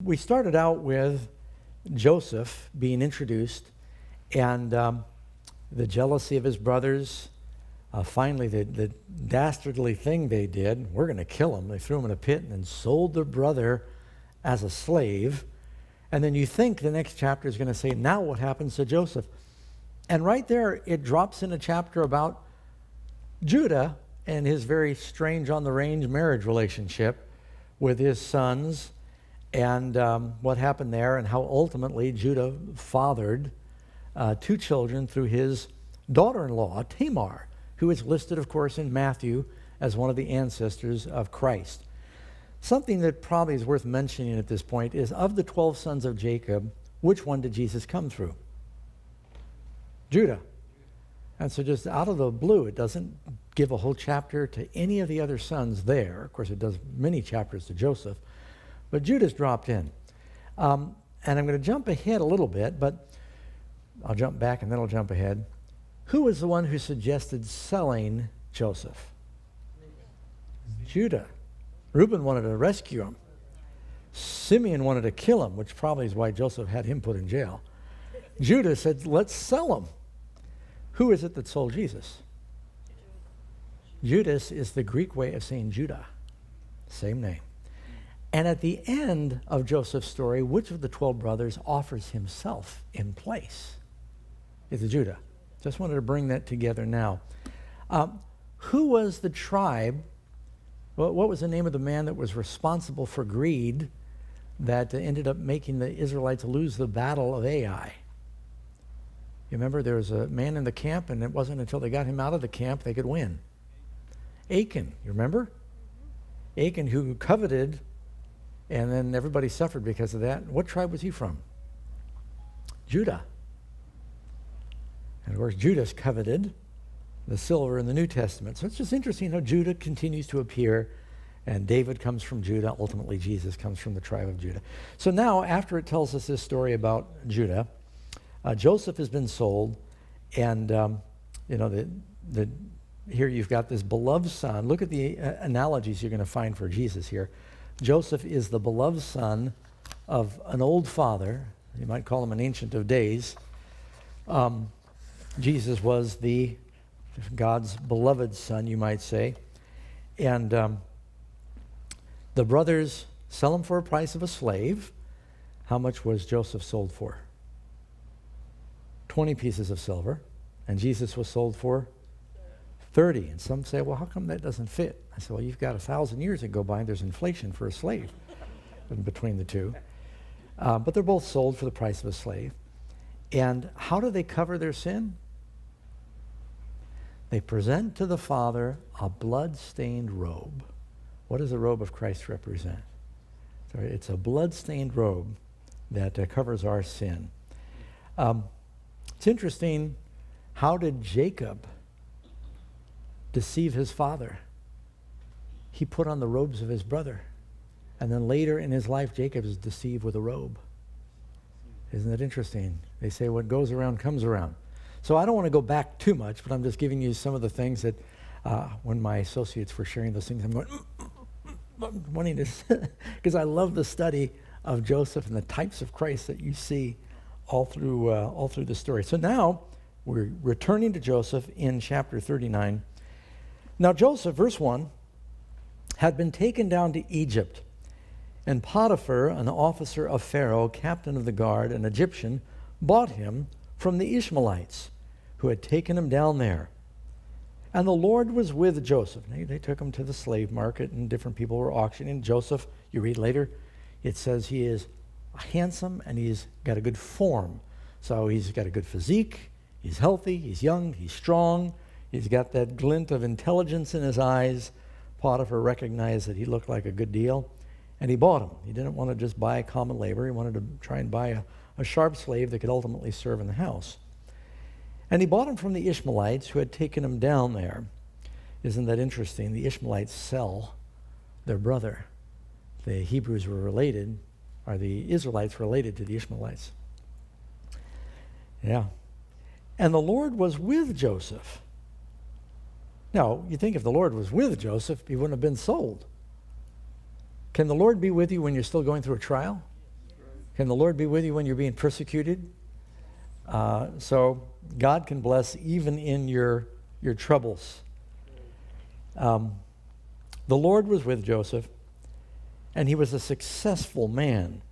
We started out with Joseph being introduced and the jealousy of his brothers. Finally, the dastardly thing they did, we're going to kill him. They threw him in a pit and then sold their brother as a slave. And then you think the next chapter is going to say, now what happens to Joseph? And right there, it drops in a chapter about Judah and his very strange on-the-range marriage relationship with his sons and what happened there and how ultimately Judah fathered two children through his daughter-in-law, Tamar, who is listed, of course, in Matthew as one of the ancestors of Christ. Something that probably is worth mentioning at this point is, of the 12 sons of Jacob, which one did Jesus come through? Judah. And so just out of the blue, it doesn't give a whole chapter to any of the other sons there. Of course, it does many chapters to Joseph. But Judah's dropped in. And I'm going to jump ahead a little bit, but I'll jump back and then I'll jump ahead. Who was the one who suggested selling Joseph? Judah. Reuben wanted to rescue him. Simeon wanted to kill him, which probably is why Joseph had him put in jail. Judah said, let's sell him. Who is it that sold Jesus? Judas is the Greek way of saying Judah. Same name. And at the end of Joseph's story, which of the 12 brothers offers himself in place? It's Judah. Just wanted to bring that together now. Who was the tribe? What was the name of the man that was responsible for greed that ended up making the Israelites lose the battle of Ai? You remember there was a man in the camp, and it wasn't until they got him out of the camp they could win. Achan, you remember? Achan, who coveted, and then everybody suffered because of that. What tribe was he from? Judah. And of course, Judas coveted the silver in the New Testament. So it's just interesting how Judah continues to appear, and David comes from Judah. Ultimately, Jesus comes from the tribe of Judah. So now, after it tells us this story about Judah, Joseph has been sold, and here you've got this beloved son. Look at the analogies you're going to find for Jesus here. Joseph is the beloved son of an old father. You might call him an ancient of days. Jesus was God's beloved son, you might say. And the brothers sell him for a price of a slave. How much was Joseph sold for? 20 pieces of silver. And Jesus was sold for 30. And some say, well, how come that doesn't fit? I said, well, you've got 1,000 years that go by and there's inflation for a slave in between the two. But they're both sold for the price of a slave. And how do they cover their sin? They present to the Father a blood-stained robe. What does the robe of Christ represent? So it's a blood-stained robe that covers our sin. It's interesting, how did Jacob deceive his father? He put on the robes of his brother. And then later in his life, Jacob is deceived with a robe. Isn't that interesting? They say what goes around comes around. So I don't want to go back too much, but I'm just giving you some of the things that when my associates were sharing those things, I'm going, wanting to, because I love the study of Joseph and the types of Christ that you see all through the story. So now we're returning to Joseph in chapter 39. Now Joseph, verse 1, had been taken down to Egypt, and Potiphar, an officer of Pharaoh, captain of the guard, an Egyptian, bought him from the Ishmaelites who had taken him down there. And the Lord was with Joseph. They took him to the slave market, and different people were auctioning. Joseph, you read later, it says he is handsome and he's got a good form. So he's got a good physique, he's healthy, he's young, he's strong, he's got that glint of intelligence in his eyes. Potiphar recognized that he looked like a good deal, and he bought him. He didn't want to just buy a common labor. He wanted to try and buy a sharp slave that could ultimately serve in the house. And he bought him from the Ishmaelites who had taken him down there. Isn't that interesting? The Ishmaelites sell their brother. The Hebrews were related, or the Israelites related to the Ishmaelites. Yeah. And the Lord was with Joseph. Now, you think if the Lord was with Joseph, he wouldn't have been sold. Can the Lord be with you when you're still going through a trial? Can the Lord be with you when you're being persecuted? So God can bless even in your troubles. The Lord was with Joseph, and he was a successful man.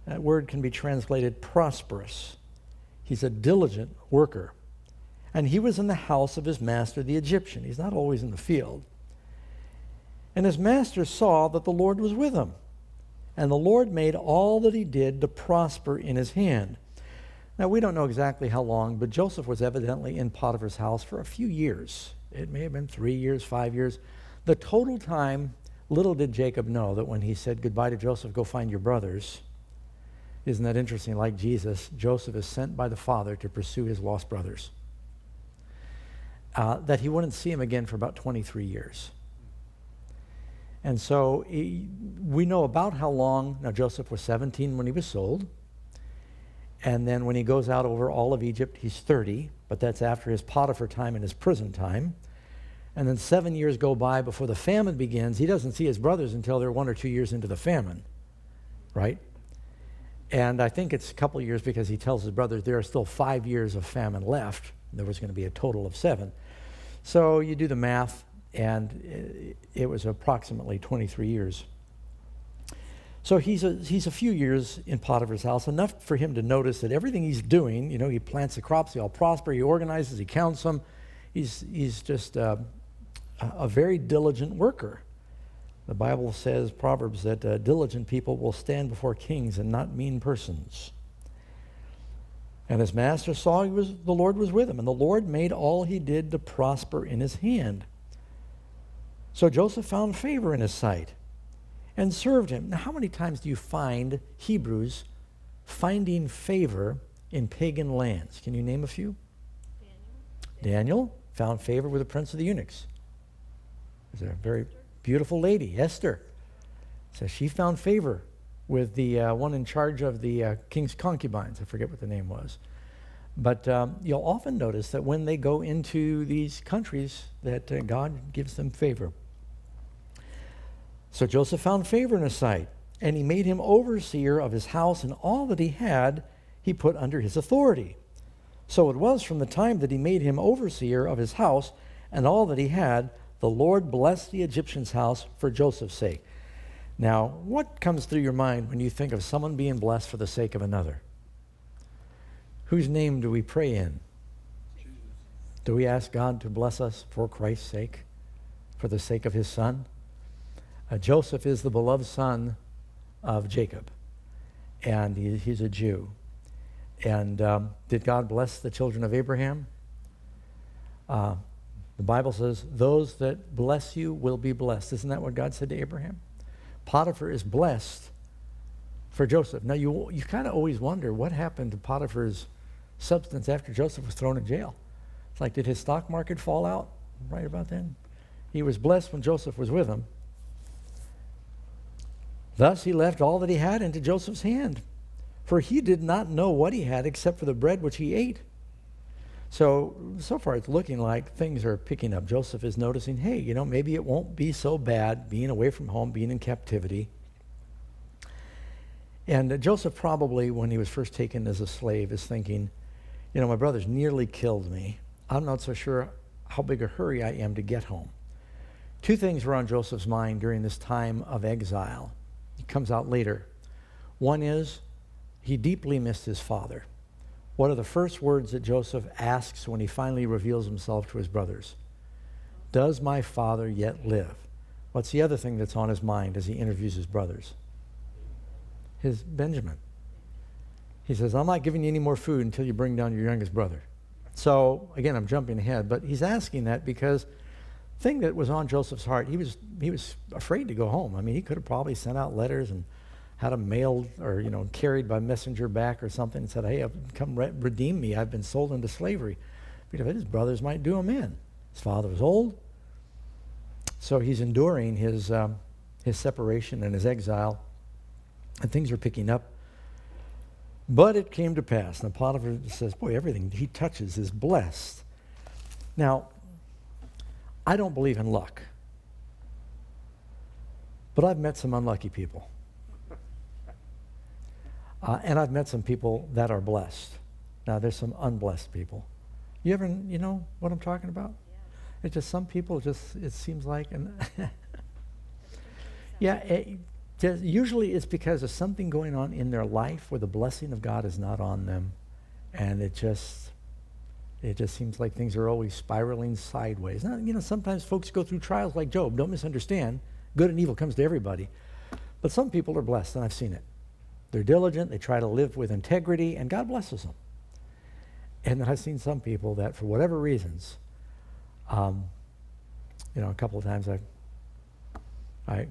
That word can be translated prosperous. He's a diligent worker. And he was in the house of his master, the Egyptian. He's not always in the field. And his master saw that the Lord was with him. And the Lord made all that he did to prosper in his hand. Now, we don't know exactly how long, but Joseph was evidently in Potiphar's house for a few years. It may have been 3 years, 5 years. The total time, little did Jacob know that when he said goodbye to Joseph, go find your brothers. Isn't that interesting? Like Jesus, Joseph is sent by the Father to pursue his lost brothers. That he wouldn't see him again for about 23 years. And so we know about how long. Now, Joseph was 17 when he was sold. And then when he goes out over all of Egypt, he's 30. But that's after his Potiphar time and his prison time. And then 7 years go by before the famine begins. He doesn't see his brothers until they're 1 or 2 years into the famine. Right? And I think it's a couple of years because he tells his brothers there are still 5 years of famine left. There was going to be a total of 7. So you do the math, and it was approximately 23 years. So he's a few years in Potiphar's house, enough for him to notice that everything he's doing, he plants the crops, they all prosper, he organizes, he counts them. He's just a very diligent worker. The Bible says, Proverbs, that diligent people will stand before kings and not mean persons. And his master saw the Lord was with him, and the Lord made all he did to prosper in his hand. So Joseph found favor in his sight and served him. Now, how many times do you find Hebrews finding favor in pagan lands? Can you name a few? Daniel found favor with the prince of the eunuchs. There's a very beautiful lady, Esther. So she found favor with the one in charge of the king's concubines. I forget what the name was. But you'll often notice that when they go into these countries that God gives them favor. So Joseph found favor in his sight, and he made him overseer of his house, and all that he had he put under his authority. So it was from the time that he made him overseer of his house and all that he had, the Lord blessed the Egyptian's house for Joseph's sake. Now, what comes through your mind when you think of someone being blessed for the sake of another? Whose name do we pray in? Jesus. Do we ask God to bless us for Christ's sake, for the sake of his son? Joseph is the beloved son of Jacob, and he's a Jew. And did God bless the children of Abraham? The Bible says, those that bless you will be blessed. Isn't that what God said to Abraham? Potiphar is blessed for Joseph. Now, you kind of always wonder what happened to Potiphar's substance after Joseph was thrown in jail. It's like, did his stock market fall out right about then? He was blessed when Joseph was with him. Thus he left all that he had into Joseph's hand, for he did not know what he had except for the bread which he ate. So far it's looking like things are picking up. Joseph is noticing, hey, maybe it won't be so bad being away from home, being in captivity. And Joseph probably, when he was first taken as a slave, is thinking, my brothers nearly killed me. I'm not so sure how big a hurry I am to get home. Two things were on Joseph's mind during this time of exile. It comes out later. One is he deeply missed his father. What are the first words that Joseph asks when he finally reveals himself to his brothers? Does my father yet live? What's the other thing that's on his mind as he interviews his brothers? His Benjamin. He says, I'm not giving you any more food until you bring down your youngest brother. So, again, I'm jumping ahead, but he's asking that because the thing that was on Joseph's heart, he was afraid to go home. I mean, he could have probably sent out letters and had them mailed or, carried by messenger back or something and said, hey, come redeem me. I've been sold into slavery. Because his brothers might do him in. His father was old. So he's enduring his separation and his exile. And things are picking up. But it came to pass. Now Potiphar says, boy, everything he touches is blessed. Now, I don't believe in luck. But I've met some unlucky people. And I've met some people that are blessed. Now, there's some unblessed people. You know what I'm talking about? Yeah. It's just some people, it seems like, and usually it's because of something going on in their life where the blessing of God is not on them. And it just seems like things are always spiraling sideways. Now, sometimes folks go through trials like Job. Don't misunderstand. Good and evil comes to everybody. But some people are blessed, and I've seen it. They're diligent. They try to live with integrity, and God blesses them. And then I've seen some people that, for whatever reasons, a couple of times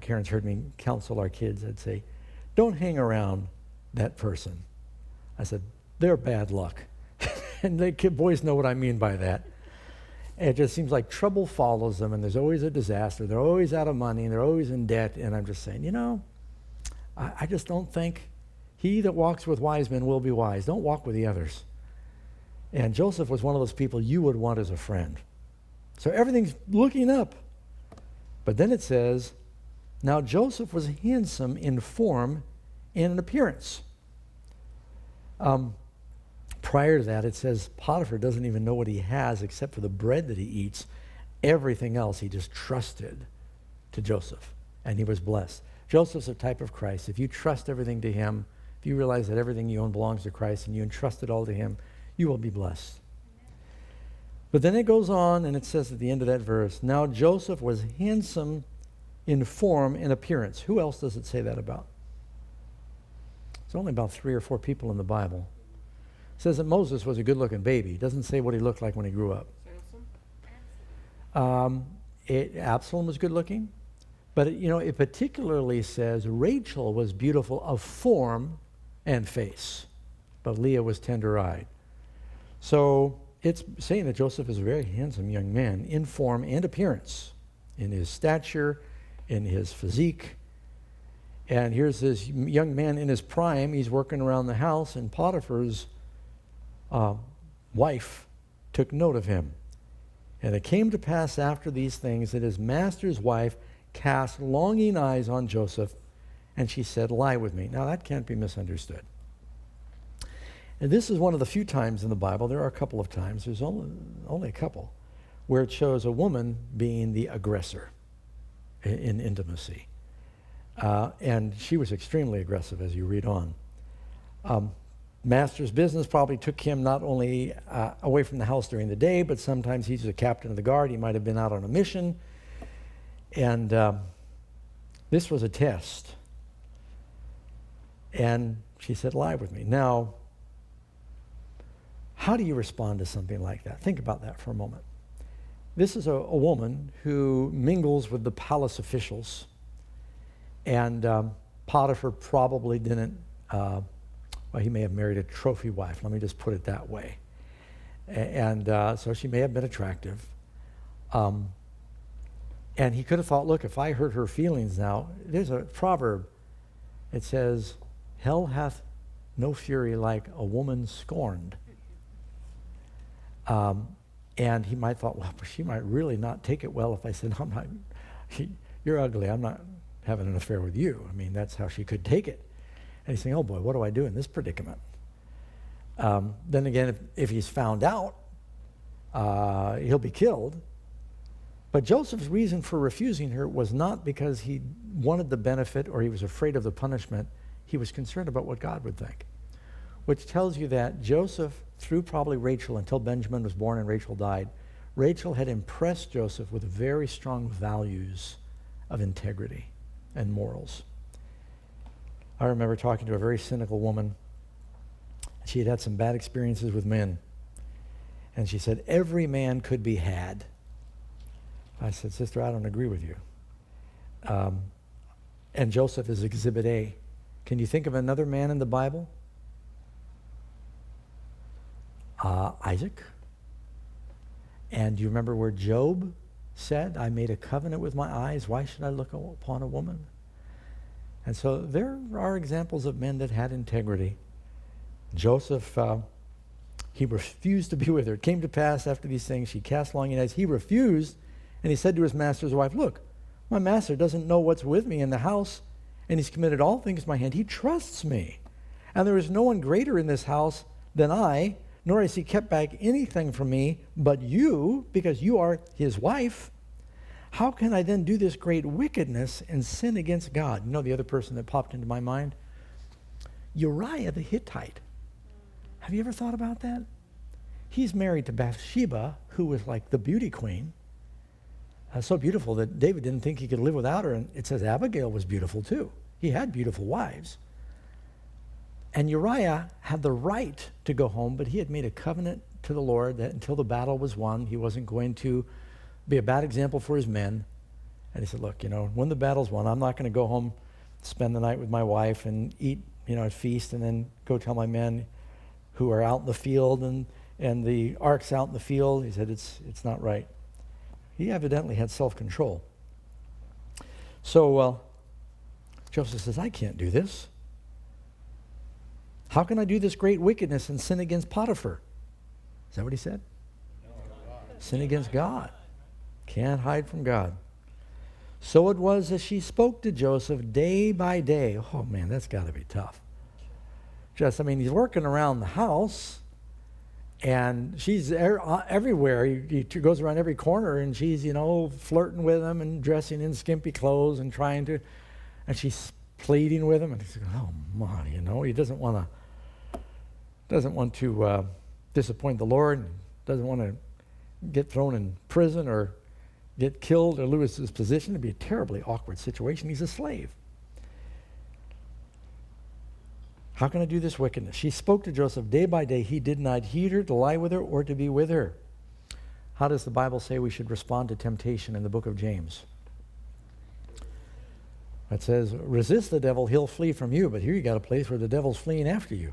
Karen's heard me counsel our kids. I'd say, don't hang around that person. I said, they're bad luck. And the boys know what I mean by that. And it just seems like trouble follows them, and there's always a disaster. They're always out of money, and they're always in debt. And I'm just saying, I just don't think he that walks with wise men will be wise. Don't walk with the others. And Joseph was one of those people you would want as a friend. So everything's looking up. But then it says, now Joseph was handsome in form and in appearance. Prior to that, it says Potiphar doesn't even know what he has except for the bread that he eats. Everything else he just trusted to Joseph, and he was blessed. Joseph's a type of Christ. If you trust everything to him, if you realize that everything you own belongs to Christ and you entrust it all to him, you will be blessed. But then it goes on, and it says at the end of that verse, now Joseph was handsome in form and appearance. Who else does it say that about? There's only about 3 or 4 people in the Bible. It says that Moses was a good-looking baby. It doesn't say what he looked like when he grew up. Absalom was good-looking. But, it particularly says Rachel was beautiful of form and face, but Leah was tender-eyed. So it's saying that Joseph is a very handsome young man in form and appearance, in his stature, in his physique. And here's this young man in his prime. He's working around the house, and Potiphar's wife took note of him. And it came to pass after these things that his master's wife cast longing eyes on Joseph, and she said, lie with me. Now, that can't be misunderstood. And this is one of the few times in the Bible, there are a couple of times, there's only a couple, where it shows a woman being the aggressor in intimacy. And she was extremely aggressive as you read on. Master's business probably took him not only away from the house during the day, but sometimes he's a captain of the guard. He might have been out on a mission. And this was a test. And she said, lie with me. Now, how do you respond to something like that? Think about that for a moment. This is a woman who mingles with the palace officials. And Potiphar probably didn't, he may have married a trophy wife. Let me just put it that way. And so she may have been attractive. And he could have thought, look, if I hurt her feelings now, there's a proverb. It says, hell hath no fury like a woman scorned. And he might thought, well, she might really not take it well if I said, you're ugly, I'm not having an affair with you. I mean, that's how she could take it. And he's saying, oh boy, what do I do in this predicament? Then again, if he's found out, he'll be killed. But Joseph's reason for refusing her was not because he wanted the benefit or he was afraid of the punishment. He was concerned about what God would think, which tells you that Joseph, through probably Rachel until Benjamin was born and Rachel died, Rachel had impressed Joseph with very strong values of integrity and morals. I remember talking to a very cynical woman. She had had some bad experiences with men. And she said, every man could be had. I said, sister, I don't agree with you. And Joseph is exhibit A. Can you think of another man in the Bible? Isaac. And do you remember where Job said, I made a covenant with my eyes. Why should I look upon a woman? And so there are examples of men that had integrity. Joseph, he refused to be with her. It came to pass after these things, she cast longing eyes. He refused, and he said to his master's wife, look, my master doesn't know what's with me in the house, and he's committed all things to my hand. He trusts me. And there is no one greater in this house than I, nor has he kept back anything from me but you, because you are his wife. How can I then do this great wickedness and sin against God? You know the other person that popped into my mind? Uriah the Hittite. Have you ever thought about that? He's married to Bathsheba, who was like the beauty queen. So beautiful that David didn't think he could live without her. And it says Abigail was beautiful too. He had beautiful wives. And Uriah had the right to go home, but he had made a covenant to the Lord that until the battle was won, he wasn't going to be a bad example for his men. And he said, look, when the battle's won, I'm not going to go home, spend the night with my wife and eat, at feast, and then go tell my men who are out in the field and the ark's out in the field. He said, it's not right. He evidently had self-control. So Joseph says, I can't do this. How can I do this great wickedness and sin against Potiphar? Is that what he said? Sin against God. Can't hide from God. So it was as she spoke to Joseph day by day. Oh man, that's got to be tough. He's working around the house, and she's everywhere. He goes around every corner, and she's, flirting with him and dressing in skimpy clothes and trying to, and she's pleading with him, and he's going, oh my, he doesn't want to disappoint the Lord, and doesn't want to get thrown in prison or get killed or lose his position. It'd be a terribly awkward situation. He's a slave. How can I do this wickedness? She spoke to Joseph day by day. He did not heed her, to lie with her, or to be with her. How does the Bible say we should respond to temptation in the book of James? It says, resist the devil, he'll flee from you. But here you got a place where the devil's fleeing after you.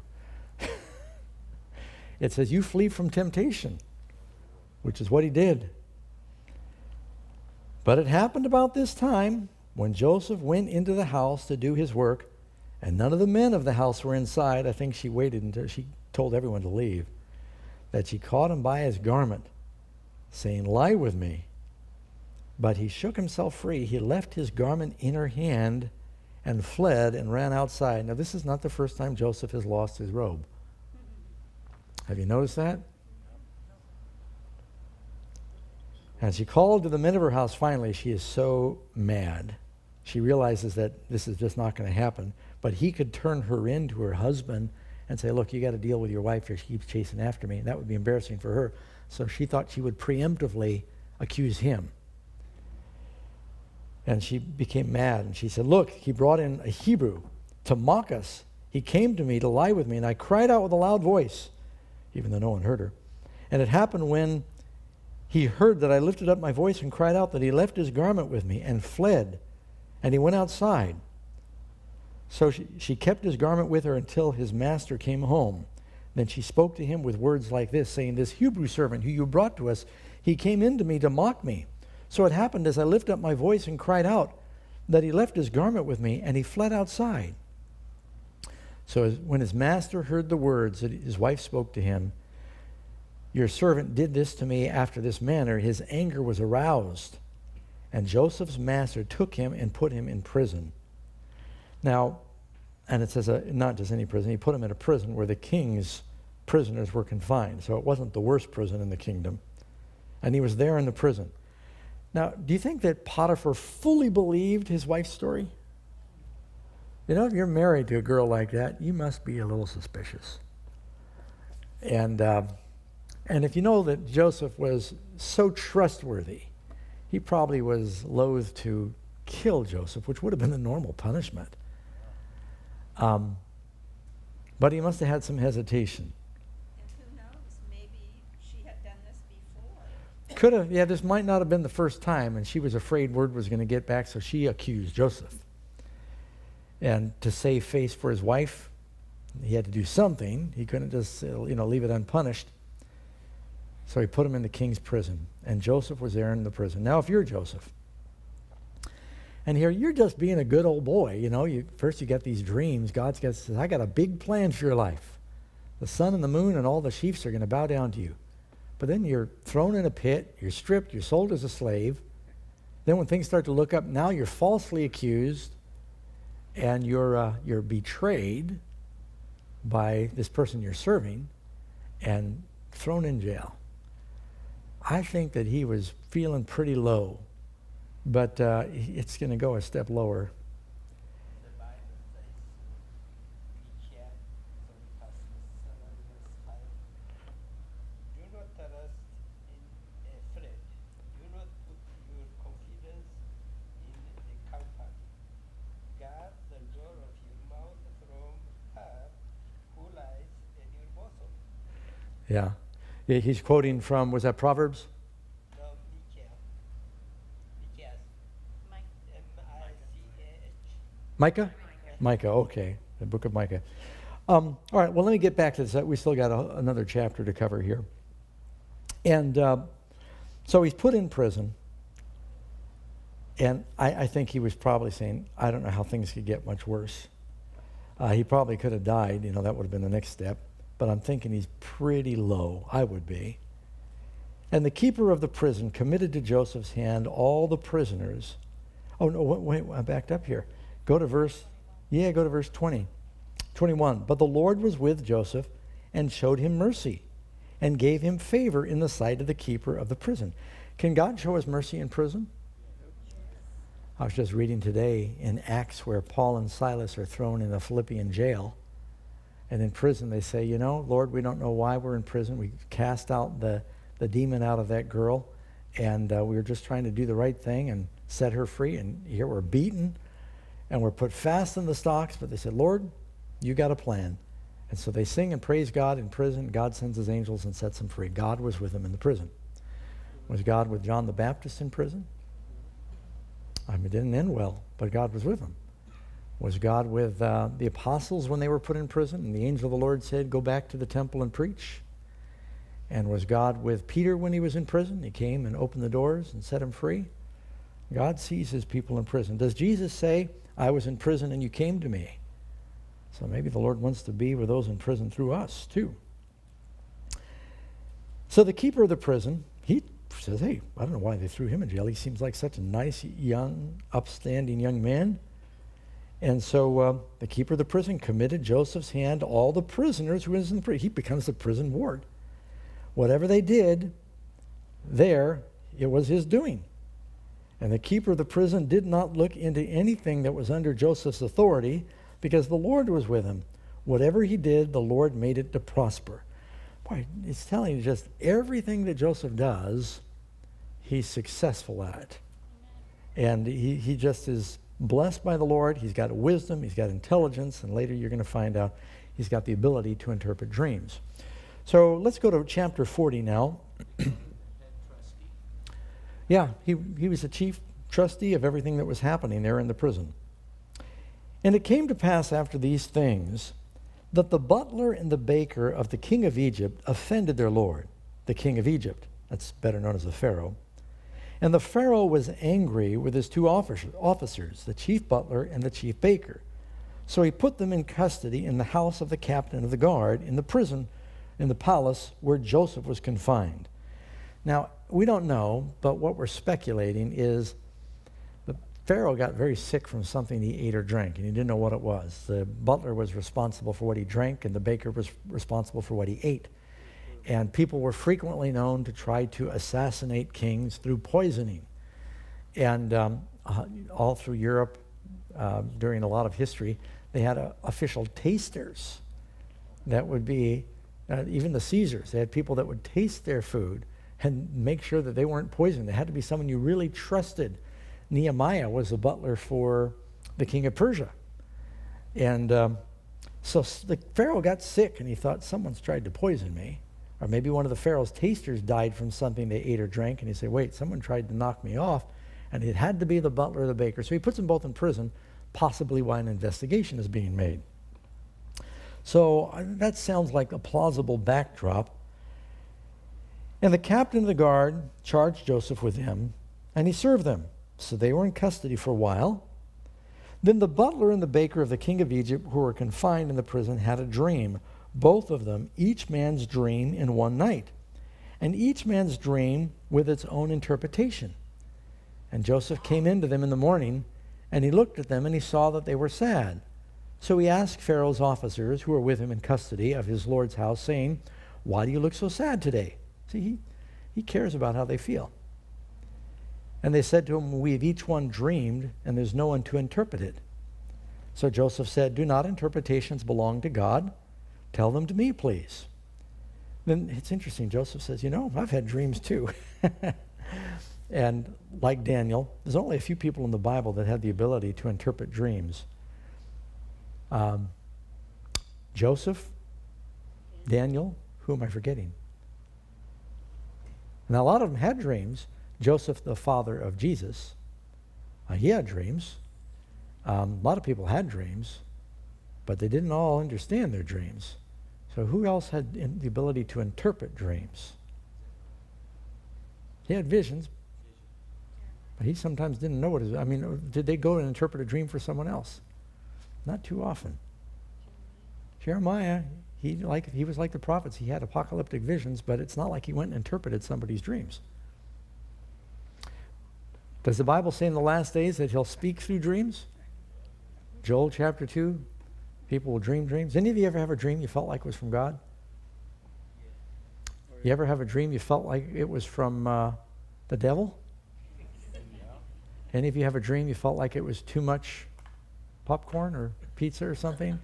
It says you flee from temptation, which is what he did. But it happened about this time when Joseph went into the house to do his work, and none of the men of the house were inside. I think she waited until she told everyone to leave, that she caught him by his garment, saying, lie with me. But he shook himself free. He left his garment in her hand and fled and ran outside. Now, this is not the first time Joseph has lost his robe. Have you noticed that? And she called to the men of her house. Finally, she is so mad. She realizes that this is just not going to happen. But he could turn her into her husband and say, look, you got to deal with your wife here. She keeps chasing after me. And that would be embarrassing for her. So she thought she would preemptively accuse him. And she became mad. And she said, look, he brought in a Hebrew to mock us. He came to me to lie with me. And I cried out with a loud voice, even though no one heard her. And it happened when he heard that I lifted up my voice and cried out, that he left his garment with me and fled. And he went outside. So she kept his garment with her until his master came home. Then she spoke to him with words like this, saying, this Hebrew servant who you brought to us, he came in to me to mock me. So it happened as I lifted up my voice and cried out, that he left his garment with me, and he fled outside. So when his master heard the words that his wife spoke to him, your servant did this to me after this manner, his anger was aroused. And Joseph's master took him and put him in prison. Now, and it says not just any prison, he put him in a prison where the king's prisoners were confined. So it wasn't the worst prison in the kingdom. And he was there in the prison. Now, do you think that Potiphar fully believed his wife's story? If you're married to a girl like that, you must be a little suspicious. And if you know that Joseph was so trustworthy, he probably was loath to kill Joseph, which would have been the normal punishment. But he must have had some hesitation. And who knows, maybe she had done this before. Could have, yeah, this might not have been the first time, and she was afraid word was going to get back, so she accused Joseph. And to save face for his wife, he had to do something. He couldn't just, leave it unpunished. So he put him in the king's prison, and Joseph was there in the prison. Now, if you're Joseph, and here you're just being a good old boy, first you get these dreams. God says, I got a big plan for your life. The sun and the moon and all the chiefs are going to bow down to you. But then you're thrown in a pit, you're stripped, you're sold as a slave. Then when things start to look up, now you're falsely accused, and you're betrayed. by this person you're serving and thrown in jail. I think that he was feeling pretty low, but it's going to go a step lower. The Bible says, be careful, verse 5. Do not trust in a friend. Do not put your confidence in the company. Guard the door of your mouth from her who lies in your bosom. Yeah. He's quoting from, was that Proverbs? No, be careful. Be careful. Mike, M-I-C-H. Micah? Micah, okay. The book of Micah. All right, well, let me get back to this. We still got another chapter to cover here. And so he's put in prison. And I think he was probably saying, I don't know how things could get much worse. He probably could have died. You know, that would have been the next step. But I'm thinking he's pretty low. I would be. And the keeper of the prison committed to Joseph's hand all the prisoners. Oh, no, wait, I backed up here. Go to verse 20. 21. But the Lord was with Joseph and showed him mercy and gave him favor in the sight of the keeper of the prison. Can God show us mercy in prison? I was just reading today in Acts where Paul and Silas are thrown in a Philippian jail. And in prison they say, you know, Lord, we don't know why we're in prison. We cast out the demon out of that girl. And we were just trying to do the right thing and set her free. And here we're beaten and we're put fast in the stocks. But they said, Lord, you got a plan. And so they sing and praise God in prison. God sends his angels and sets them free. God was with them in the prison. Was God with John the Baptist in prison? I mean, it didn't end well, but God was with him. Was God with the apostles when they were put in prison? And the angel of the Lord said, go back to the temple and preach. And was God with Peter when he was in prison? He came and opened the doors and set him free. God sees his people in prison. Does Jesus say, I was in prison and you came to me? So maybe the Lord wants to be with those in prison through us too. So the keeper of the prison, he says, hey, I don't know why they threw him in jail. He seems like such a nice, young, upstanding young man. And so the keeper of the prison committed Joseph's hand to all the prisoners who was in the prison. He becomes the prison ward. Whatever they did there, it was his doing. And the keeper of the prison did not look into anything that was under Joseph's authority because the Lord was with him. Whatever he did, the Lord made it to prosper. Boy, it's telling you just everything that Joseph does, he's successful at. And he just is blessed by the Lord. He's got wisdom, he's got intelligence, and later you're going to find out he's got the ability to interpret dreams. So let's go to chapter 40 now. Yeah, he was the chief trustee of everything that was happening there in the prison. And it came to pass after these things that the butler and the baker of the king of Egypt offended their lord, the king of Egypt. That's better known as the Pharaoh. And the Pharaoh was angry with his two officers, the chief butler and the chief baker. So he put them in custody in the house of the captain of the guard in the prison in the palace where Joseph was confined. Now, we don't know, but what we're speculating is the Pharaoh got very sick from something he ate or drank, and he didn't know what it was. The butler was responsible for what he drank, and the baker was responsible for what he ate. And people were frequently known to try to assassinate kings through poisoning. And all through Europe, during a lot of history, they had official tasters that would be, even the Caesars, they had people that would taste their food and make sure that they weren't poisoned. They had to be someone you really trusted. Nehemiah was the butler for the king of Persia. And so the Pharaoh got sick, and he thought, someone's tried to poison me. Or maybe one of the Pharaoh's tasters died from something they ate or drank, and he said, wait, someone tried to knock me off, and it had to be the butler or the baker. So he puts them both in prison, possibly while an investigation is being made. So that sounds like a plausible backdrop. And the captain of the guard charged Joseph with them, and he served them. So they were in custody for a while. Then the butler and the baker of the king of Egypt, who were confined in the prison, had a dream. Both of them, each man's dream in one night, and each man's dream with its own interpretation. And Joseph came into them in the morning, and he looked at them, and he saw that they were sad. So he asked Pharaoh's officers who were with him in custody of his lord's house, saying, "Why do you look so sad today?" See, he cares about how they feel. And they said to him, "We have each one dreamed, and there's no one to interpret it." So Joseph said, "Do not interpretations belong to God? Tell them to me, please." Then it's interesting. Joseph says, "I've had dreams too." And like Daniel, there's only a few people in the Bible that had the ability to interpret dreams. Joseph, Daniel, who am I forgetting? Now, a lot of them had dreams. Joseph, the father of Jesus, he had dreams. A lot of people had dreams, but they didn't all understand their dreams. So who else had the ability to interpret dreams? He had visions, but he sometimes didn't know what it was. Did they go and interpret a dream for someone else? Not too often. Jeremiah, he was like the prophets. He had apocalyptic visions, but it's not like he went and interpreted somebody's dreams. Does the Bible say in the last days that he'll speak through dreams? Joel chapter 2, people will dream dreams. Any of you ever have a dream you felt like was from God? You ever have a dream you felt like it was from the devil? Any of you have a dream you felt like it was too much popcorn or pizza or something?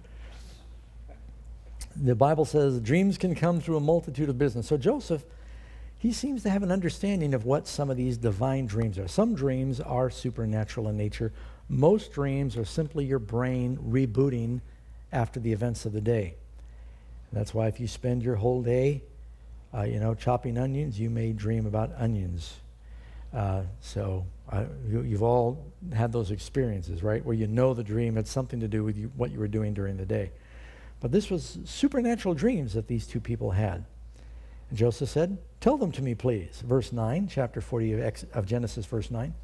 The Bible says dreams can come through a multitude of business. So Joseph, he seems to have an understanding of what some of these divine dreams are. Some dreams are supernatural in nature. Most dreams are simply your brain rebooting after the events of the day. That's why if you spend your whole day, chopping onions, you may dream about onions. You've all had those experiences, right? Where the dream had something to do with what you were doing during the day. But this was supernatural dreams that these two people had. And Joseph said, "Tell them to me, please." Verse 9, chapter 40 of Genesis, verse 9.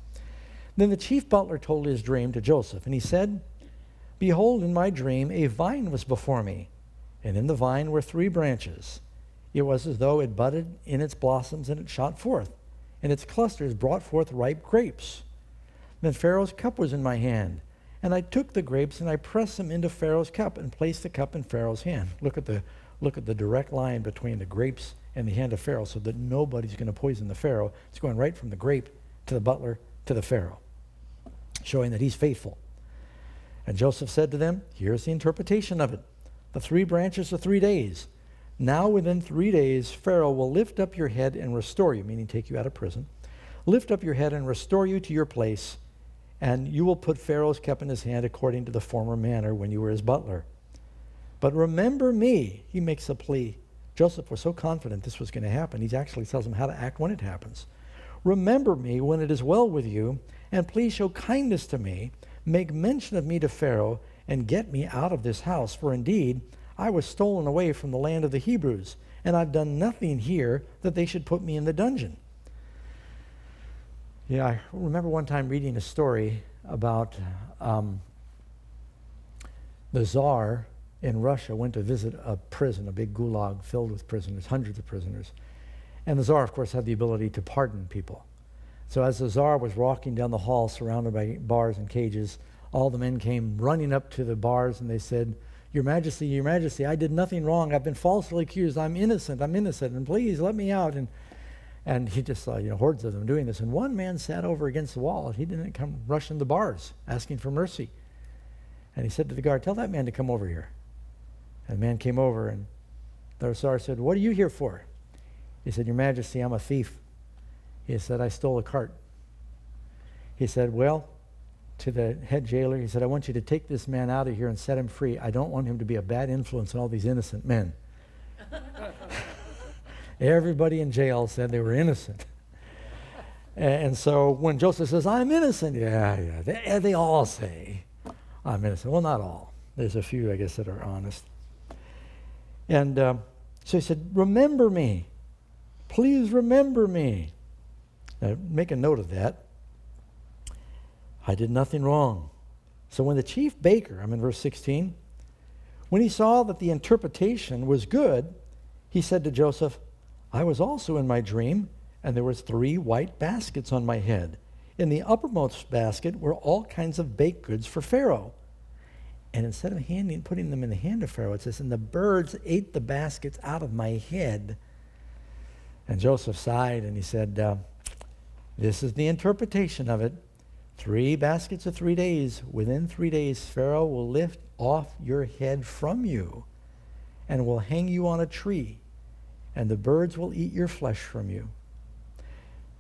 Then the chief butler told his dream to Joseph, and he said, "Behold, in my dream a vine was before me, and in the vine were 3 branches. It was as though it budded in its blossoms, and it shot forth, and its clusters brought forth ripe grapes. Then Pharaoh's cup was in my hand, and I took the grapes, and I pressed them into Pharaoh's cup, and placed the cup in Pharaoh's hand." Look at the direct line between the grapes and the hand of Pharaoh, so that nobody's going to poison the Pharaoh. It's going right from the grape to the butler to the Pharaoh, showing that he's faithful. And Joseph said to them, "Here's the interpretation of it. The 3 branches are 3 days. Now within 3 days, Pharaoh will lift up your head and restore you," meaning take you out of prison. "Lift up your head and restore you to your place, and you will put Pharaoh's cup in his hand according to the former manner when you were his butler. But remember me," he makes a plea. Joseph was so confident this was going to happen, he actually tells him how to act when it happens. "Remember me when it is well with you, and please show kindness to me. Make mention of me to Pharaoh, and get me out of this house. For indeed, I was stolen away from the land of the Hebrews, and I've done nothing here that they should put me in the dungeon." Yeah, I remember one time reading a story about the Tsar in Russia went to visit a prison, a big gulag filled with prisoners, hundreds of prisoners. And the Tsar, of course, had the ability to pardon people. So as the Tsar was walking down the hall surrounded by bars and cages, all the men came running up to the bars and they said, Your Majesty, I did nothing wrong. I've been falsely accused. I'm innocent, and please let me out." And he just saw, hordes of them doing this. And one man sat over against the wall, and he didn't come rushing the bars, asking for mercy. And he said to the guard, "Tell that man to come over here." And the man came over, and the Tsar said, "What are you here for?" He said, "Your Majesty, I'm a thief." He said, "I stole a cart." He said, "Well," to the head jailer, he said, "I want you to take this man out of here and set him free. I don't want him to be a bad influence on all these innocent men." Everybody in jail said they were innocent. And so when Joseph says, "I'm innocent," they all say, "I'm innocent." Well, not all. There's a few, I guess, that are honest. And so he said, "Remember me. Please remember me." Now, make a note of that. I did nothing wrong. So when the chief baker, I'm in verse 16, when he saw that the interpretation was good, he said to Joseph, "I was also in my dream, and there was 3 white baskets on my head. In the uppermost basket were all kinds of baked goods for Pharaoh, And instead of putting them in the hand of Pharaoh, it says, and the birds ate the baskets out of my head. And Joseph sighed and he said, this is the interpretation of it. 3 baskets of 3 days. Within 3 days, Pharaoh will lift off your head from you and will hang you on a tree, and the birds will eat your flesh from you.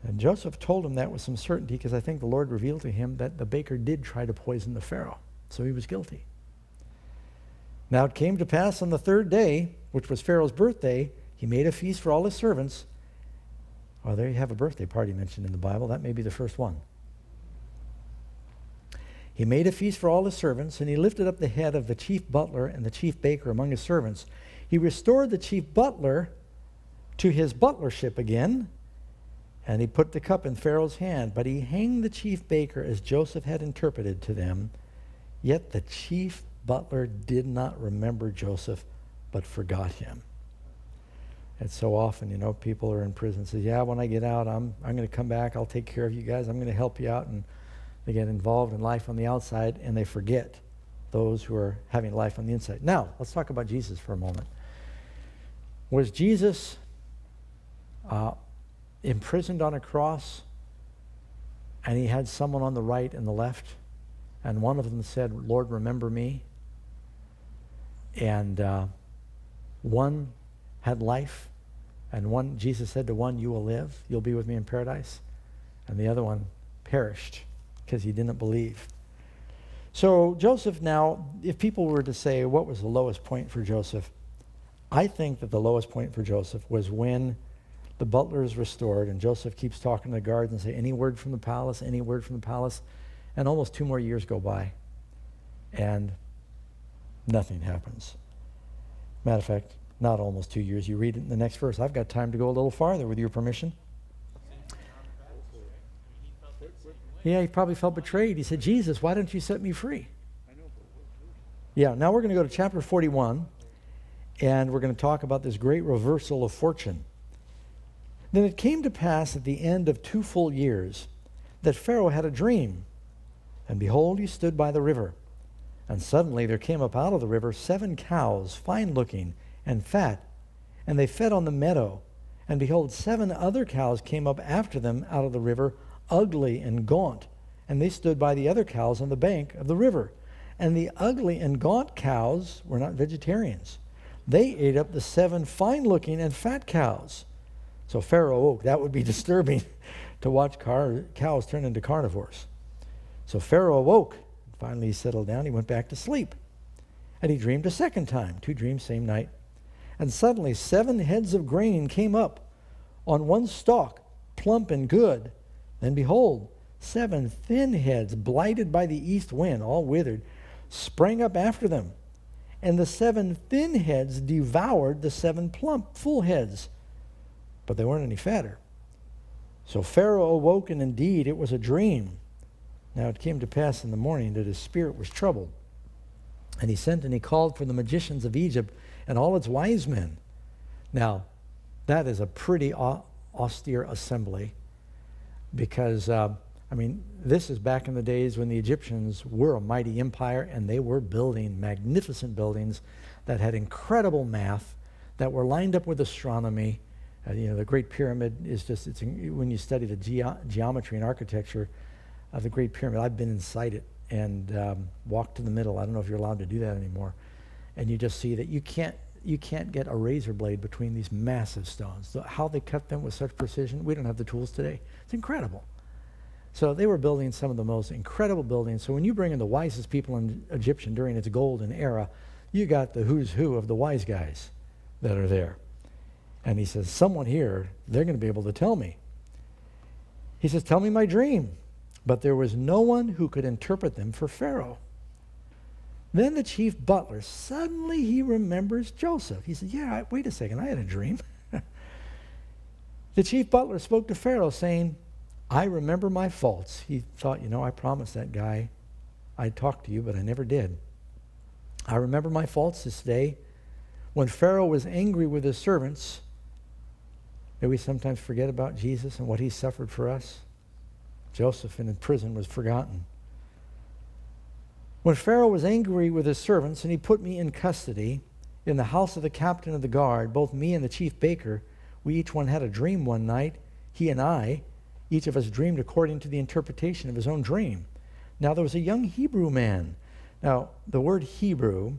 And Joseph told him that with some certainty, because I think the Lord revealed to him that the baker did try to poison the Pharaoh, so he was guilty. Now it came to pass on the 3rd day, which was Pharaoh's birthday, he made a feast for all his servants. Well, there you have a birthday party mentioned in the Bible. That may be the first one. He made a feast for all his servants, and he lifted up the head of the chief butler and the chief baker among his servants. He restored the chief butler to his butlership again, and he put the cup in Pharaoh's hand. But he hanged the chief baker as Joseph had interpreted to them. Yet the chief butler did not remember Joseph, but forgot him. And so often, people are in prison and say, yeah, when I get out, I'm going to come back. I'll take care of you guys. I'm going to help you out. And they get involved in life on the outside, and they forget those who are having life on the inside. Now, let's talk about Jesus for a moment. Was Jesus imprisoned on a cross, and he had someone on the right and the left, and one of them said, Lord, remember me? And one had life, and Jesus said to one, you will live, you'll be with me in paradise. And the other one perished because he didn't believe. So Joseph now, if people were to say, what was the lowest point for Joseph? I think that the lowest point for Joseph was when the butler is restored, and Joseph keeps talking to the guards and say, any word from the palace, any word from the palace? And almost 2 more years go by, and nothing happens. Matter of fact, not almost 2 years. You read it in the next verse. I've got time to go a little farther with your permission. Yeah, he probably felt betrayed. He said, Jesus, why don't you set me free? Yeah, now we're going to go to chapter 41, and we're going to talk about this great reversal of fortune. Then it came to pass at the end of 2 full years that Pharaoh had a dream, and behold, he stood by the river. And suddenly there came up out of the river 7 cows, fine-looking and fat, and they fed on the meadow. And behold, 7 other cows came up after them out of the river, ugly and gaunt, and they stood by the other cows on the bank of the river. And the ugly and gaunt cows were not vegetarians. They ate up the 7 fine-looking and fat cows. So Pharaoh awoke. That would be disturbing to watch cows turn into carnivores. So Pharaoh awoke. Finally he settled down. He went back to sleep. And he dreamed a second time. 2 dreams, same night. And suddenly 7 heads of grain came up on one stalk, plump and good. Then behold, 7 thin heads, blighted by the east wind, all withered, sprang up after them. And the 7 thin heads devoured the 7 plump, full heads. But they weren't any fatter. So Pharaoh awoke, and indeed it was a dream. Now it came to pass in the morning that his spirit was troubled. And he sent and he called for the magicians of Egypt and all its wise men. Now, that is a pretty austere assembly, because, this is back in the days when the Egyptians were a mighty empire, and they were building magnificent buildings that had incredible math, that were lined up with astronomy. The Great Pyramid is just, when you study the geometry and architecture of the Great Pyramid, I've been inside it and walked to the middle. I don't know if you're allowed to do that anymore. And you just see that you can't get a razor blade between these massive stones. How they cut them with such precision, we don't have the tools today. It's incredible. So they were building some of the most incredible buildings. So when you bring in the wisest people in Egyptian during its golden era, you got the who's who of the wise guys that are there. And he says, someone here, they're going to be able to tell me. He says, tell me my dream. But there was no one who could interpret them for Pharaoh. Then the chief butler, suddenly he remembers Joseph. He said, yeah, wait a second, I had a dream. The chief butler spoke to Pharaoh saying, I remember my faults. He thought, I promised that guy I'd talk to you, but I never did. I remember my faults this day. When Pharaoh was angry with his servants, may we sometimes forget about Jesus and what he suffered for us? Joseph in prison was forgotten. When Pharaoh was angry with his servants, and he put me in custody in the house of the captain of the guard, both me and the chief baker, we each one had a dream one night, he and I, each of us dreamed according to the interpretation of his own dream. Now there was a young Hebrew man. Now, the word Hebrew,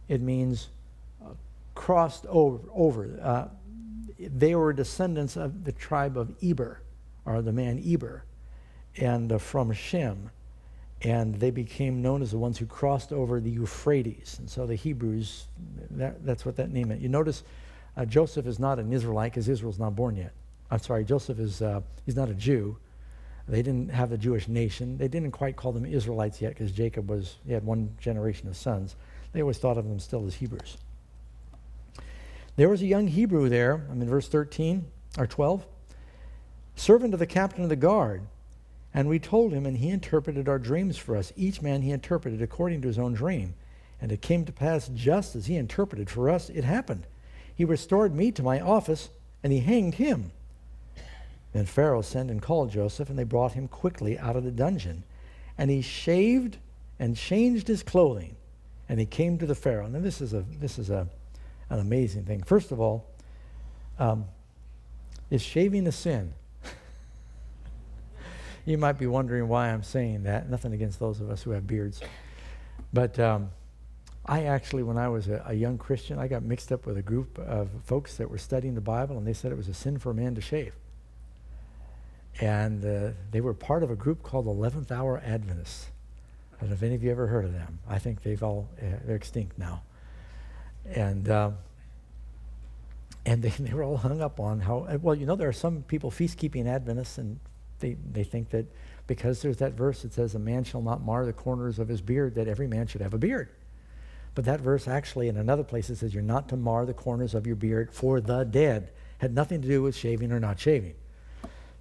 it means crossed over. They were descendants of the tribe of Eber, or the man Eber, and from Shem. And they became known as the ones who crossed over the Euphrates. And so the Hebrews, that's what that name meant. You notice Joseph is not an Israelite because Israel's not born yet. I'm sorry, Joseph is, he's not a Jew. They didn't have a Jewish nation. They didn't quite call them Israelites yet because Jacob he had one generation of sons. They always thought of them still as Hebrews. There was a young Hebrew there, I'm in verse 13 or 12, servant of the captain of the guard. And we told him, and he interpreted our dreams for us. Each man he interpreted according to his own dream. And it came to pass just as he interpreted for us, it happened. He restored me to my office, and he hanged him. Then Pharaoh sent and called Joseph, and they brought him quickly out of the dungeon. And he shaved and changed his clothing, and he came to the Pharaoh. Now this is an amazing thing. First of all, is shaving a sin? You might be wondering why I'm saying that. Nothing against those of us who have beards. But I actually, when I was a young Christian, I got mixed up with a group of folks that were studying the Bible, and they said it was a sin for a man to shave. And they were part of a group called 11th Hour Adventists. I don't know if any of you ever heard of them. I think they're extinct now. And they were all hung up on how, well, there are some people, feast-keeping Adventists, and they think that because there's that verse that says a man shall not mar the corners of his beard, that every man should have a beard. But that verse actually in another place it says you're not to mar the corners of your beard for the dead. Had nothing to do with shaving or not shaving.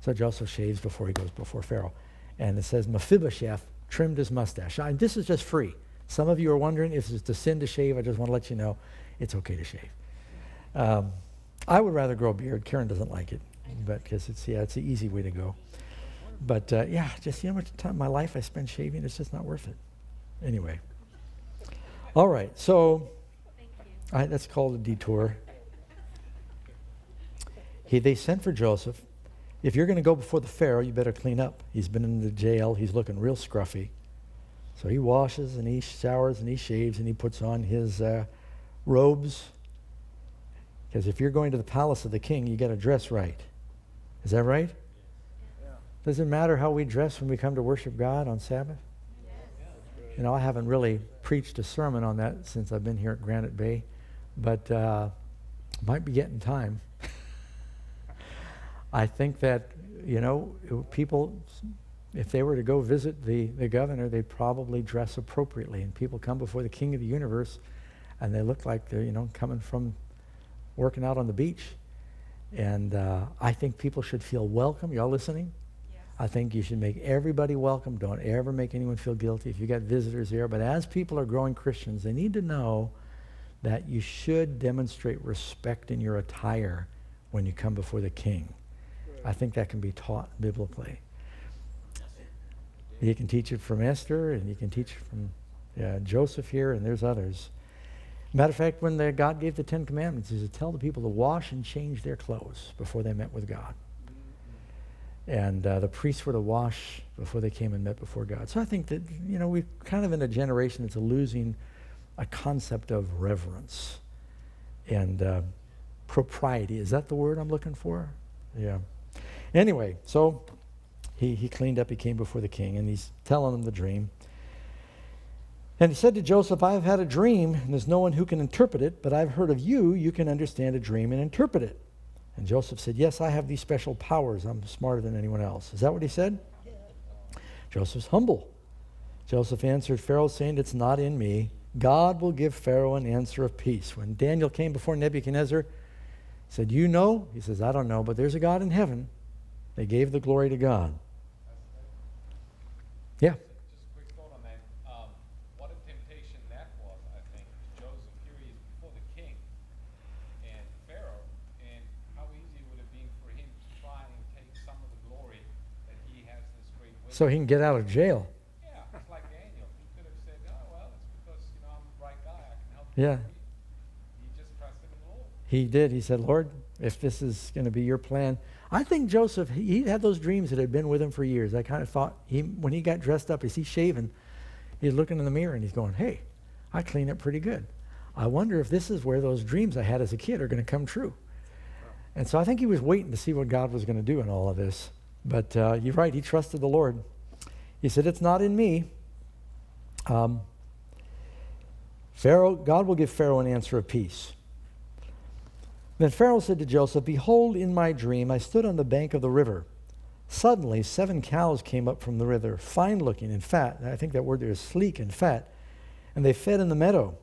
So Joseph shaves before he goes before Pharaoh. And it says Mephibosheth trimmed his mustache. This is just free. Some of you are wondering if it's a sin to shave. I just want to let you know it's okay to shave. I would rather grow a beard. Karen doesn't like it, but because it's the easy way to go. But just how much time my life I spend shaving, it's just not worth it. Anyway. All right, so that's called a detour. They sent for Joseph. If you're going to go before the Pharaoh, you better clean up. He's been in the jail. He's looking real scruffy. So he washes and he showers and he shaves and he puts on his robes. Because if you're going to the palace of the king, you got to dress right. Is that right? Does it matter how we dress when we come to worship God on Sabbath? Yes. I haven't really preached a sermon on that since I've been here at Granite Bay, but might be getting time. I think that, people, if they were to go visit the governor, they'd probably dress appropriately. And people come before the king of the universe, and they look like they're, coming from working out on the beach. And I think people should feel welcome. Y'all listening? I think you should make everybody welcome. Don't ever make anyone feel guilty if you got visitors here. But as people are growing Christians, they need to know that you should demonstrate respect in your attire when you come before the king. I think that can be taught biblically. You can teach it from Esther, and you can teach it from Joseph here, and there's others. Matter of fact, when God gave the 10 Commandments, he said, tell the people to wash and change their clothes before they met with God. And the priests were to wash before they came and met before God. So I think that, we're kind of in a generation that's losing a concept of reverence and propriety. Is that the word I'm looking for? Yeah. Anyway, so he cleaned up, he came before the king, and he's telling him the dream. And he said to Joseph, I have had a dream, and there's no one who can interpret it, but I've heard of you, you can understand a dream and interpret it. And Joseph said, yes, I have these special powers. I'm smarter than anyone else. Is that what he said? Yeah. Joseph's humble. Joseph answered Pharaoh, saying, it's not in me. God will give Pharaoh an answer of peace. When Daniel came before Nebuchadnezzar, he said, you know? He says, I don't know, but there's a God in heaven. They gave the glory to God. Yeah. Just a quick thought on that. What a temptation that was, I think. Joseph, here he is before the king and Pharaoh, and how easy would it be for him to try and take some of the glory that he has this great wisdom. So he can get out of jail. Yeah, it's like Daniel. He could have said, Yeah. He just trusted in the Lord. He did. He said, Lord, if this is going to be your plan. I think Joseph, he had those dreams that had been with him for years. I kind of thought, when he got dressed up, as he's shaving, he's looking in the mirror and he's going, hey, I clean up pretty good. I wonder if this is where those dreams I had as a kid are going to come true. And so I think he was waiting to see what God was going to do in all of this. But you're right, he trusted the Lord. He said, it's not in me. Pharaoh, God will give Pharaoh an answer of peace. Then Pharaoh said to Joseph, behold, in my dream I stood on the bank of the river. Suddenly 7 cows came up from the river, fine-looking and fat. I think that word there is sleek and fat. And they fed in the meadow.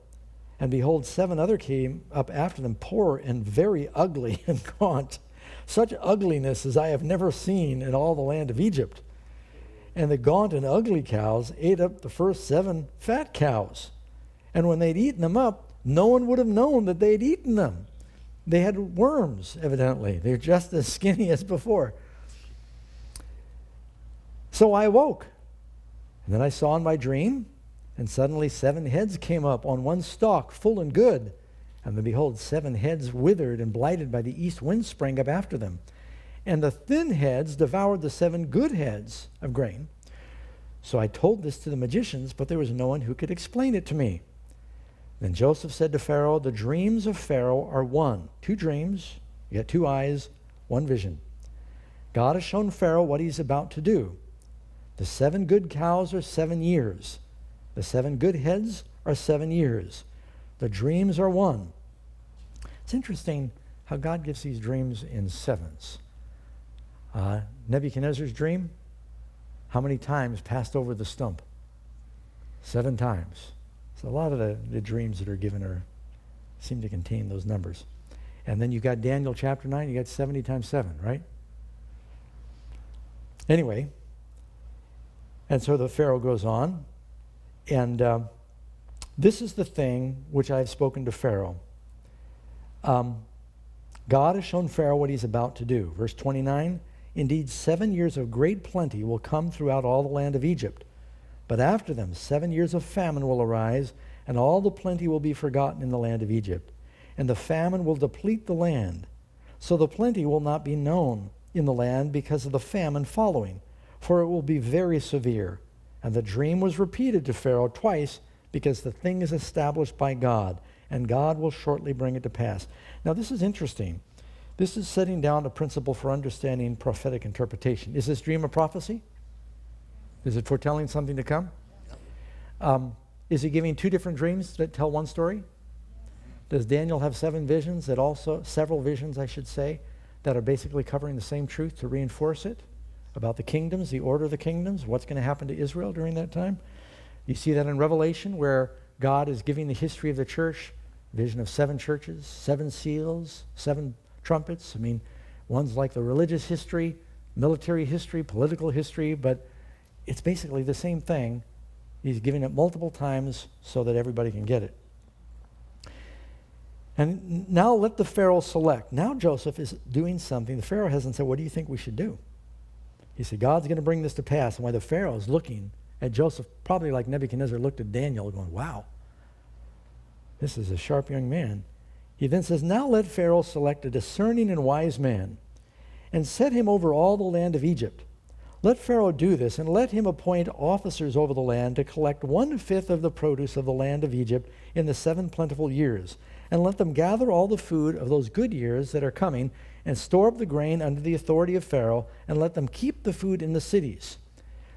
And behold, 7 other came up after them, poor and very ugly and gaunt. Such ugliness as I have never seen in all the land of Egypt. And the gaunt and ugly cows ate up the first 7 fat cows. And when they'd eaten them up, no one would have known that they'd eaten them. They had worms, evidently. They're just as skinny as before. So I awoke. And then I saw in my dream, and suddenly 7 heads came up on one stalk, full and good. And then behold, 7 heads withered and blighted by the east wind sprang up after them. And the thin heads devoured the 7 good heads of grain. So I told this to the magicians, but there was no one who could explain it to me. Then Joseph said to Pharaoh, the dreams of Pharaoh are one. 2 dreams, you got 2 eyes, 1 vision. God has shown Pharaoh what he's about to do. The 7 good cows are 7 years. The 7 good heads are 7 years. The dreams are one. It's interesting how God gives these dreams in 7s. Nebuchadnezzar's dream, how many times passed over the stump? 7 times. So a lot of the dreams that are given seem to contain those numbers. And then you got Daniel chapter 9, you got 70 times 7, right? Anyway, and so the Pharaoh goes on, and this is the thing which I have spoken to Pharaoh. God has shown Pharaoh what he's about to do. Verse 29, indeed 7 years of great plenty will come throughout all the land of Egypt. But after them 7 years of famine will arise, and all the plenty will be forgotten in the land of Egypt. And the famine will deplete the land. So the plenty will not be known in the land because of the famine following, for it will be very severe. And the dream was repeated to Pharaoh twice, because the thing is established by God, and God will shortly bring it to pass. Now this is interesting. This is setting down a principle for understanding prophetic interpretation. Is this dream a prophecy? Is it foretelling something to come? Is he giving 2 different dreams that tell one story? Does Daniel have 7 visions that also, several visions I should say, that are basically covering the same truth to reinforce it? About the kingdoms, the order of the kingdoms, what's going to happen to Israel during that time? You see that in Revelation where God is giving the history of the church, vision of 7 churches, 7 seals, 7 trumpets. I mean, one's like the religious history, military history, political history, but it's basically the same thing. He's giving it multiple times so that everybody can get it. And now let the Pharaoh select. Now Joseph is doing something. The Pharaoh hasn't said, what do you think we should do? He said, God's going to bring this to pass. And while the Pharaoh is looking at Joseph, probably like Nebuchadnezzar looked at Daniel going, wow, this is a sharp young man. He then says, now let Pharaoh select a discerning and wise man and set him over all the land of Egypt. Let Pharaoh do this, and let him appoint officers over the land to collect 1/5 of the produce of the land of Egypt in the 7 plentiful years. And let them gather all the food of those good years that are coming, and store up the grain under the authority of Pharaoh, and let them keep the food in the cities.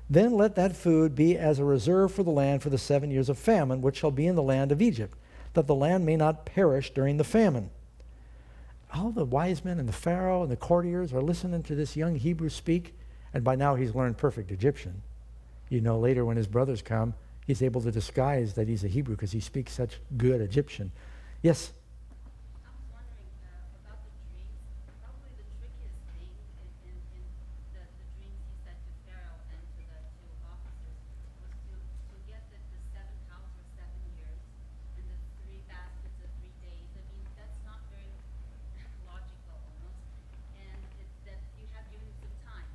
Then let that food be as a reserve for the land for the 7 years of famine, which shall be in the land of Egypt, that the land may not perish during the famine. All the wise men and the Pharaoh and the courtiers are listening to this young Hebrew speak. And by now he's learned perfect Egyptian. You know, later when his brothers come, he's able to disguise that he's a Hebrew because he speaks such good Egyptian. Yes? I was wondering about the dreams. Probably the trickiest thing in the dreams he said to Pharaoh and to the 2 officers was to get that the 7 cows were 7 years and the 3 baskets of 3 days. I mean, that's not very logical almost. And that you have units of time.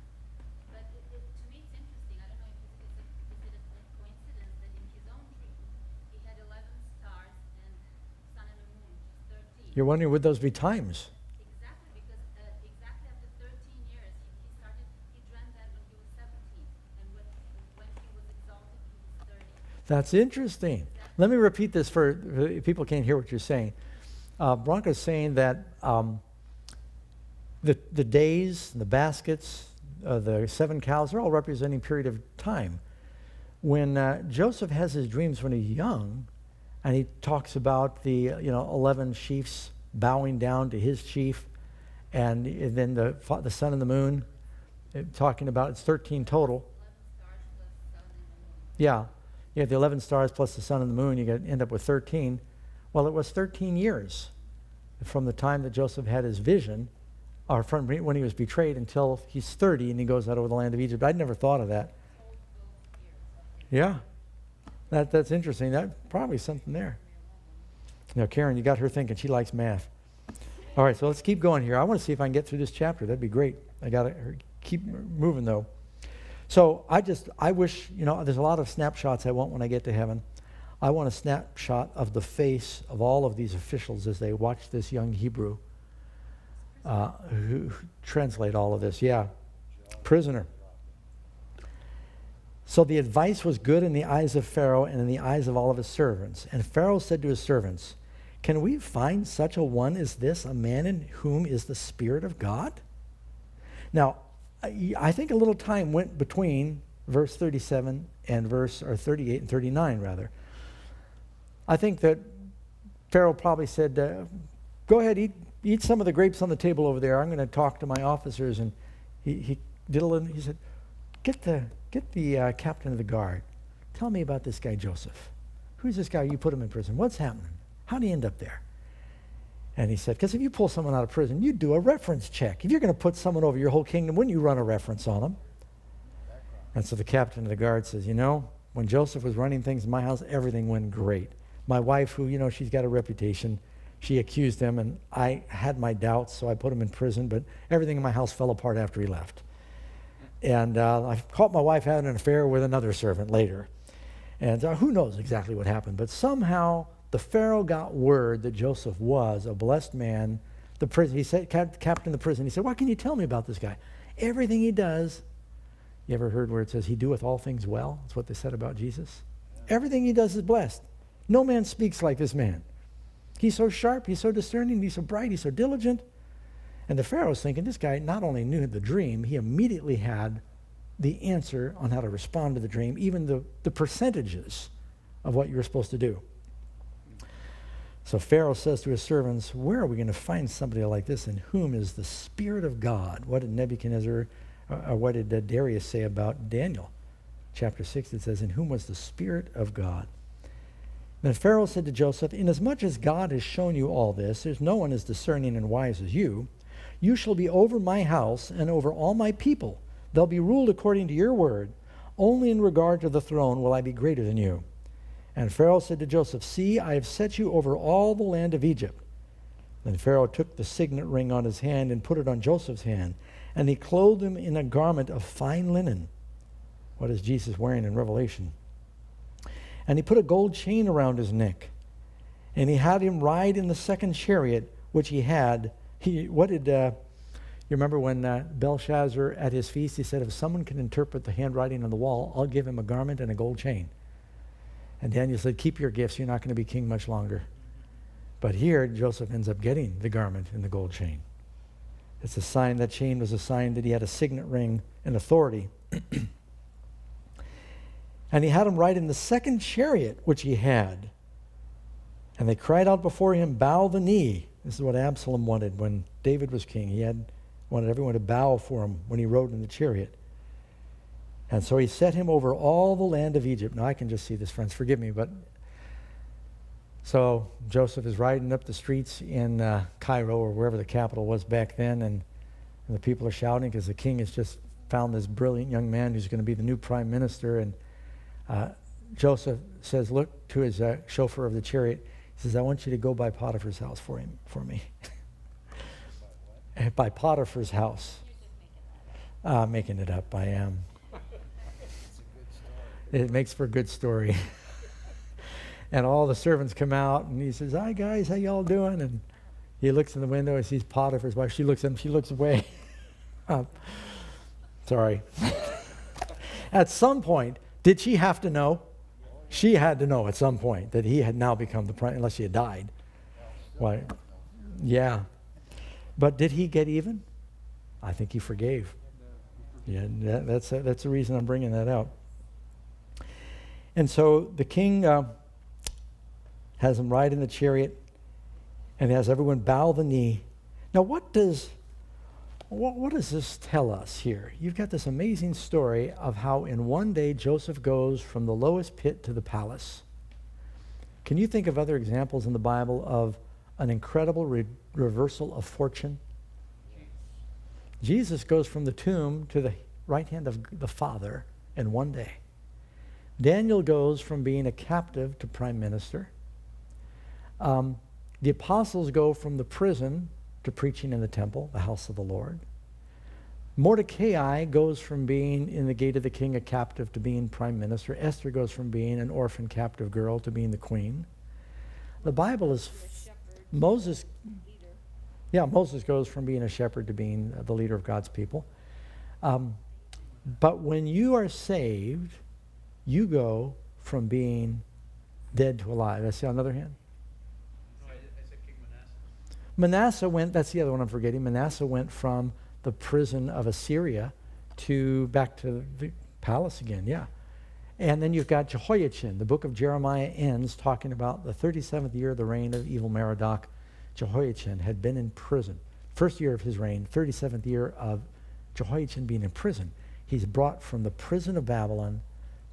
But to me it's interesting. I don't know if is it a coincidence that in his own dream he had 11 stars and You're wondering, would those be times? Exactly, because exactly after 13 years, he dreamt that when he was 17, and when he was exalted, he was 30. That's interesting. Let me repeat this for people can't hear what you're saying. Bronco's saying that the days, the baskets, the 7 cows are all representing period of time. When Joseph has his dreams when he's young, and he talks about the 11 chiefs bowing down to his chief, and then the sun and the moon, talking about it's 13 total. 11 stars plus sun and the moon. Yeah, you have the 11 stars plus the sun and the moon, you end up with 13. Well, it was 13 years from the time that Joseph had his vision, or from when he was betrayed until he's 30 and he goes out over the land of Egypt. I'd never thought of that. Yeah, that's interesting. That's probably something there. Now, Karen, you got her thinking she likes math. All right, so let's keep going here. I want to see if I can get through this chapter. That'd be great. I got to keep moving, though. So I wish, there's a lot of snapshots I want when I get to heaven. I want a snapshot of the face of all of these officials as they watch this young Hebrew who translate all of this. Yeah, prisoner. So the advice was good in the eyes of Pharaoh and in the eyes of all of his servants. And Pharaoh said to his servants, "Can we find such a one as this, a man in whom is the Spirit of God?" Now, I think a little time went between verse 37 and 38 and 39, rather. I think that Pharaoh probably said, "Go ahead, eat some of the grapes on the table over there. I'm going to talk to my officers." And he said, Get the captain of the guard. Tell me about this guy Joseph. Who's this guy? You put him in prison. What's happening? How did he end up there? And he said, because if you pull someone out of prison, you do a reference check. If you're going to put someone over your whole kingdom, wouldn't you run a reference on them? And so the captain of the guard says, when Joseph was running things in my house, everything went great. My wife, who, she's got a reputation, she accused him, and I had my doubts, so I put him in prison, but everything in my house fell apart after he left. And I caught my wife having an affair with another servant later. And who knows exactly what happened, but somehow the Pharaoh got word that Joseph was a blessed man. He said, captain of the prison, he said, "What can you tell me about this guy? Everything he does," you ever heard where it says, "He doeth all things well"? That's what they said about Jesus. Yeah. Everything he does is blessed. No man speaks like this man. He's so sharp, he's so discerning, he's so bright, he's so diligent. And the Pharaoh's thinking, this guy not only knew the dream, he immediately had the answer on how to respond to the dream, even the percentages of what you were supposed to do. So Pharaoh says to his servants, "Where are we going to find somebody like this in whom is the Spirit of God?" What did Nebuchadnezzar, what did Darius say about Daniel? Chapter 6, it says, "In whom was the Spirit of God?" Then Pharaoh said to Joseph, "Inasmuch as God has shown you all this, there's no one as discerning and wise as you. You shall be over my house and over all my people. They'll be ruled according to your word. Only in regard to the throne will I be greater than you." And Pharaoh said to Joseph, "See, I have set you over all the land of Egypt." Then Pharaoh took the signet ring on his hand and put it on Joseph's hand, and he clothed him in a garment of fine linen. What is Jesus wearing in Revelation? And he put a gold chain around his neck, and he had him ride in the second chariot which he had. You remember when Belshazzar at his feast, he said, "If someone can interpret the handwriting on the wall, I'll give him a garment and a gold chain." And Daniel said, "Keep your gifts, you're not going to be king much longer." But here, Joseph ends up getting the garment and the gold chain. It's a sign, that chain was a sign that he had a signet ring and authority. And he had him ride in the second chariot which he had. And they cried out before him, "Bow the knee." This is what Absalom wanted when David was king. He wanted everyone to bow for him when he rode in the chariot. And so he set him over all the land of Egypt. Now I can just see this, friends. Forgive me, but so Joseph is riding up the streets in Cairo or wherever the capital was back then, and the people are shouting because the king has just found this brilliant young man who's going to be the new prime minister. And Joseph says, look to his chauffeur of the chariot. He says, "I want you to go by Potiphar's house for me." By Potiphar's house. Making it up, I am. It makes for a good story. And all the servants come out, and he says, "Hi guys, how y'all doing?" And He looks in the window and sees Potiphar's wife. She looks at him. She looks away. Sorry. At some point, did she have to know? She had to know at some point that he had now become the prime, unless he had died. Why? Yeah. But did he get even? I think he forgave. Yeah, that's the reason I'm bringing that out. And so the king has him ride in the chariot and has everyone bow the knee. Now, what does this tell us here? You've got this amazing story of how in one day Joseph goes from the lowest pit to the palace. Can you think of other examples in the Bible of an incredible reversal of fortune? Jesus goes from the tomb to the right hand of the Father in one day. Daniel goes from being a captive to prime minister. The apostles go from the prison to preaching in the temple, the house of the Lord. Mordecai goes from being in the gate of the king a captive to being prime minister. Esther goes from being an orphan captive girl to being the queen. The Bible is Moses. Yeah, Moses goes from being a shepherd to being the leader of God's people. But when you are saved, you go from being dead to alive. I see another hand. No, I said King Manasseh. Manasseh went, that's the other one I'm forgetting. Manasseh went from the prison of Assyria back to the palace again, yeah. And then you've got Jehoiachin. The book of Jeremiah ends talking about the 37th year of the reign of evil Merodach. Jehoiachin had been in prison. First year of his reign, 37th year of Jehoiachin being in prison. He's brought from the prison of Babylon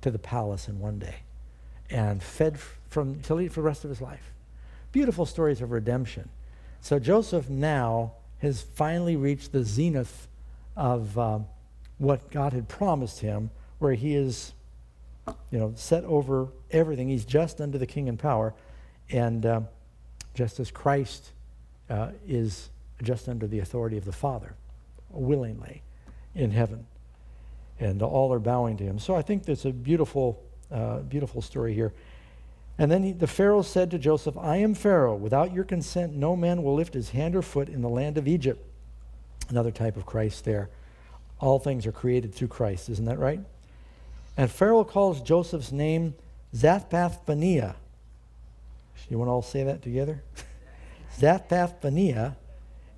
to the palace in one day and fed till for the rest of his life. Beautiful stories of redemption. So Joseph now has finally reached the zenith of what God had promised him, where he is, set over everything. He's just under the king in power, and just as Christ is just under the authority of the Father, willingly, in heaven. And all are bowing to him. So I think that's a beautiful, beautiful story here. And then the Pharaoh said to Joseph, I am Pharaoh. Without your consent, no man will lift his hand or foot in the land of Egypt. Another type of Christ there. All things are created through Christ. Isn't that right? And Pharaoh calls Joseph's name Zaphnath-Paneah. You want to all say that together? Zaphnath-Paneah,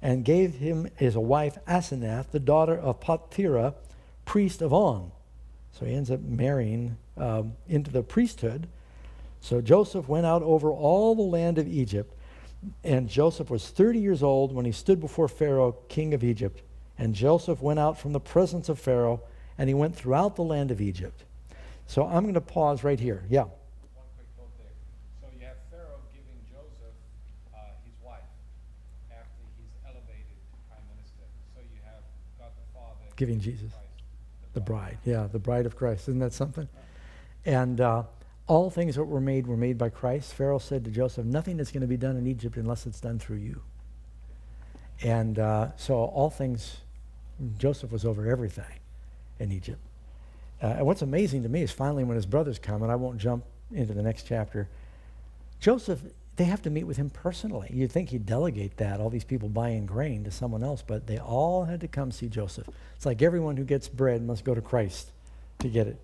and gave him as a wife Asenath, the daughter of Potiphera, priest of On. So he ends up marrying into the priesthood. So Joseph went out over all the land of Egypt, and Joseph was 30 years old when he stood before Pharaoh, king of Egypt. And Joseph went out from the presence of Pharaoh, and he went throughout the land of Egypt. So I'm going to pause right here. Yeah. One quick thought there. So you have Pharaoh giving Joseph his wife after he's elevated to prime minister. So you have God the Father Giving Jesus. Christ, The bride. Yeah, the bride of Christ. Isn't that something? And all things that were made by Christ. Pharaoh said to Joseph, nothing is going to be done in Egypt unless it's done through you. And so all things, Joseph was over everything in Egypt. And what's amazing to me is finally when his brothers come, and I won't jump into the next chapter, Joseph, they have to meet with him personally. You'd think he'd delegate that, all these people buying grain, to someone else, but they all had to come see Joseph. It's like everyone who gets bread must go to Christ to get it.